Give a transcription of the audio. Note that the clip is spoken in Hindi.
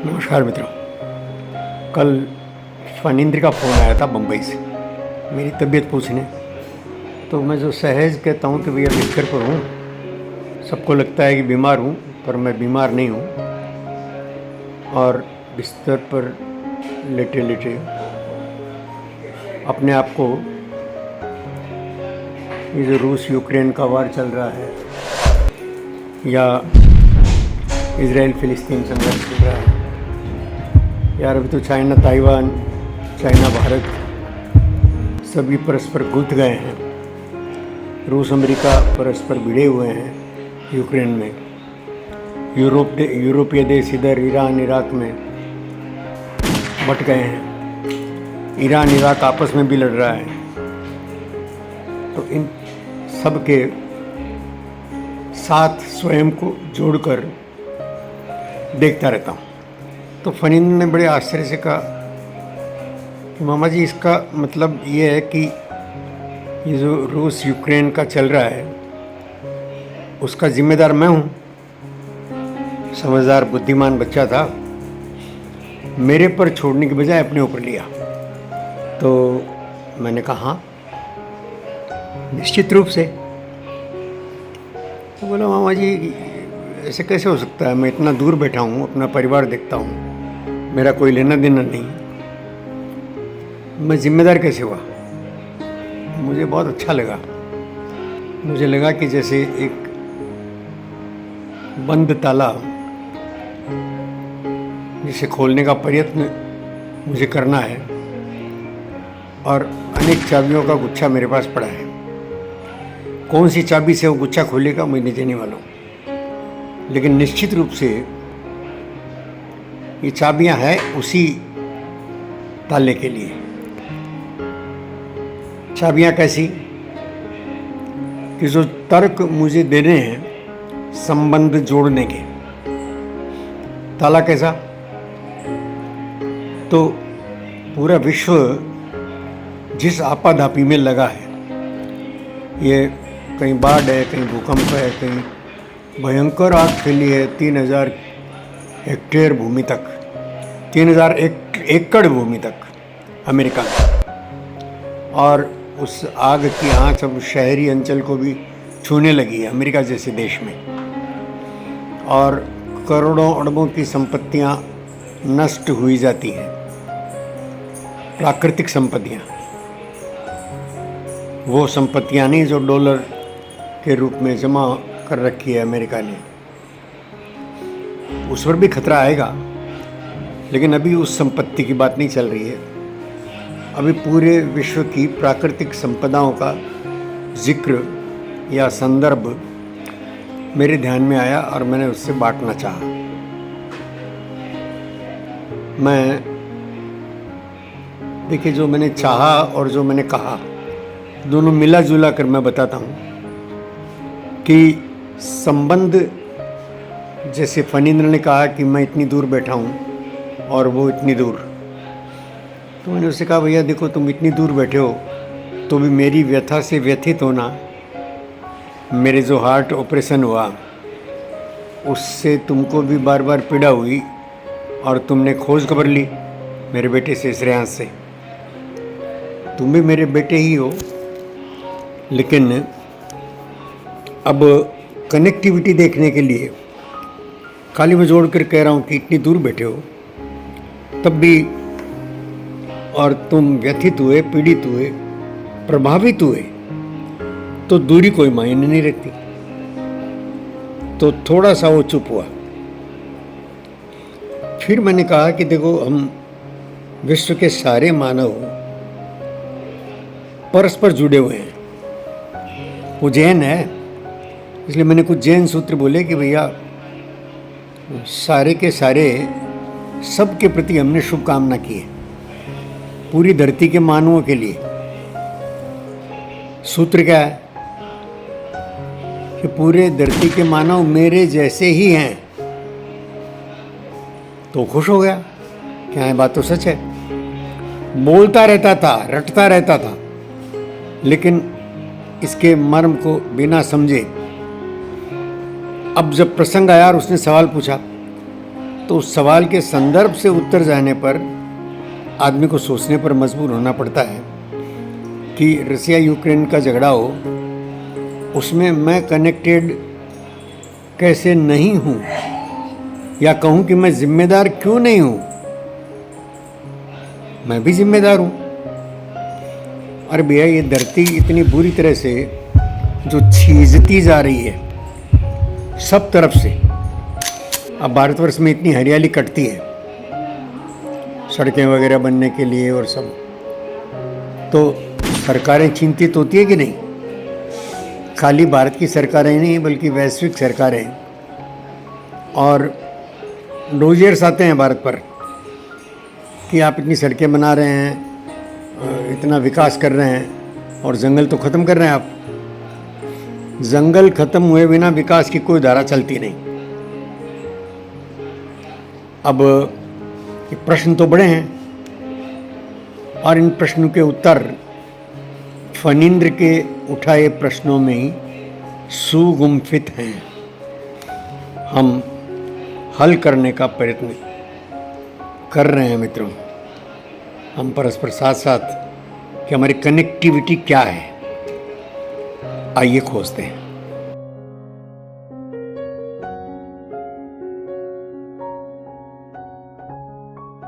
नमस्कार मित्रों। कल फणींद्र का फ़ोन आया था बम्बई से मेरी तबीयत पूछने। तो मैं जो सहज कहता हूँ कि भैया बिस्तर पर हूँ, सबको लगता है कि बीमार हूँ, पर मैं बीमार नहीं हूँ। और बिस्तर पर लेटे लेटे अपने आप को, ये जो रूस यूक्रेन का वार चल रहा है या इजराइल फिलिस्तीन संघर्ष चल रहा है, यार अभी तो चाइना ताइवान, चाइना भारत सभी परस्पर गुंथ गए हैं। रूस अमेरिका परस्पर भिड़े हुए हैं यूक्रेन में। यूरोपीय देश इधर ईरान इराक में बट गए हैं। ईरान इराक आपस में भी लड़ रहा है। तो इन सब के साथ स्वयं को जोड़कर देखता रहता हूँ। तो फणींद्र ने बड़े आश्चर्य से कहा कि मामा जी, इसका मतलब ये है कि ये जो रूस यूक्रेन का चल रहा है उसका जिम्मेदार मैं हूँ। समझदार बुद्धिमान बच्चा था, मेरे पर छोड़ने की बजाय अपने ऊपर लिया। तो मैंने कहा हाँ, निश्चित रूप से। तो बोला मामा जी, ऐसे कैसे हो सकता है? मैं इतना दूर बैठा हूँ, अपना परिवार देखता हूँ, मेरा कोई लेना देना नहीं, मैं जिम्मेदार कैसे हुआ? मुझे बहुत अच्छा लगा। मुझे लगा कि जैसे एक बंद ताला जिसे खोलने का प्रयत्न मुझे करना है और अनेक चाबियों का गुच्छा मेरे पास पड़ा है। कौन सी चाबी से वो गुच्छा खोलेगा मैं नहीं देने वाला हूँ, लेकिन निश्चित रूप से ये चाबियां हैं उसी ताले के लिए। चाबियां कैसी कि जो तर्क मुझे देने हैं संबंध जोड़ने के। ताला कैसा? तो पूरा विश्व जिस आपाधापी में लगा है, ये कहीं बाढ़ है, कहीं भूकंप है, कहीं भयंकर आग फैली है 3000 हेक्टेयर भूमि तक, 3000 एकड़ भूमि तक अमेरिका में। और उस आग की आंच अब शहरी अंचल को भी छूने लगी है अमेरिका जैसे देश में। और करोड़ों अरबों की संपत्तियां नष्ट हुई जाती हैं, प्राकृतिक संपत्तियां, वो संपत्तियां नहीं जो डॉलर के रूप में जमा कर रखी है अमेरिका ने। उस पर भी खतरा आएगा, लेकिन अभी उस संपत्ति की बात नहीं चल रही है। अभी पूरे विश्व की प्राकृतिक संपदाओं का जिक्र या संदर्भ मेरे ध्यान में आया और मैंने उससे बांटना चाहा। मैं देखिए, जो मैंने चाहा और जो मैंने कहा दोनों मिला जुला कर मैं बताता हूँ कि संबंध, जैसे फणींद्र ने कहा कि मैं इतनी दूर बैठा हूँ और वो इतनी दूर। तो मैंने उससे कहा भैया देखो, तुम इतनी दूर बैठे हो तो भी मेरी व्यथा से व्यथित होना, मेरे जो हार्ट ऑपरेशन हुआ उससे तुमको भी बार बार पीड़ा हुई और तुमने खोज खबर ली मेरे बेटे से, श्रेयांश से। तुम भी मेरे बेटे ही हो, लेकिन अब कनेक्टिविटी देखने के लिए खाली मैं जोड़ कर कह रहा हूँ कि इतनी दूर बैठे हो तब भी, और तुम व्यथित हुए, पीड़ित हुए, प्रभावित हुए, तो दूरी कोई मायने नहीं रखती। तो थोड़ा सा वो चुप हुआ। फिर मैंने कहा कि देखो, हम विश्व के सारे मानव परस्पर जुड़े हुए हैं। वो जैन है, इसलिए मैंने कुछ जैन सूत्र बोले कि भैया सारे के सारे सबके प्रति हमने शुभकामना की है, पूरी धरती के मानवों के लिए। सूत्र क्या है कि पूरे धरती के मानव मेरे जैसे ही हैं। तो खुश हो गया, क्या है, बात तो सच है। बोलता रहता था, रटता रहता था, लेकिन इसके मर्म को बिना समझे अब जब प्रसंग आया और उसने सवाल पूछा तो उस सवाल के संदर्भ से उत्तर जाने पर आदमी को सोचने पर मजबूर होना पड़ता है कि रसिया यूक्रेन का झगड़ा हो, उसमें मैं कनेक्टेड कैसे नहीं हूँ, या कहूँ कि मैं जिम्मेदार क्यों नहीं हूँ। मैं भी जिम्मेदार हूँ। अरे भैया, ये धरती इतनी बुरी तरह से जो छीजती जा रही है सब तरफ से। अब भारतवर्ष में इतनी हरियाली कटती है सड़कें वगैरह बनने के लिए और सब, तो सरकारें चिंतित होती है कि नहीं? खाली भारत की सरकारें नहीं बल्कि वैश्विक सरकारें और डोजियर्स आते हैं भारत पर कि आप इतनी सड़कें बना रहे हैं, इतना विकास कर रहे हैं और जंगल तो ख़त्म कर रहे हैं आप। जंगल ख़त्म हुए बिना विकास की कोई धारा चलती नहीं। अब ये प्रश्न तो बड़े हैं और इन प्रश्नों के उत्तर फणींद्र के उठाए प्रश्नों में ही सुगुम्फित हैं। हम हल करने का प्रयत्न कर रहे हैं मित्रों। हम परस्पर साथ साथ कि हमारी कनेक्टिविटी क्या है, आइए खोजते हैं।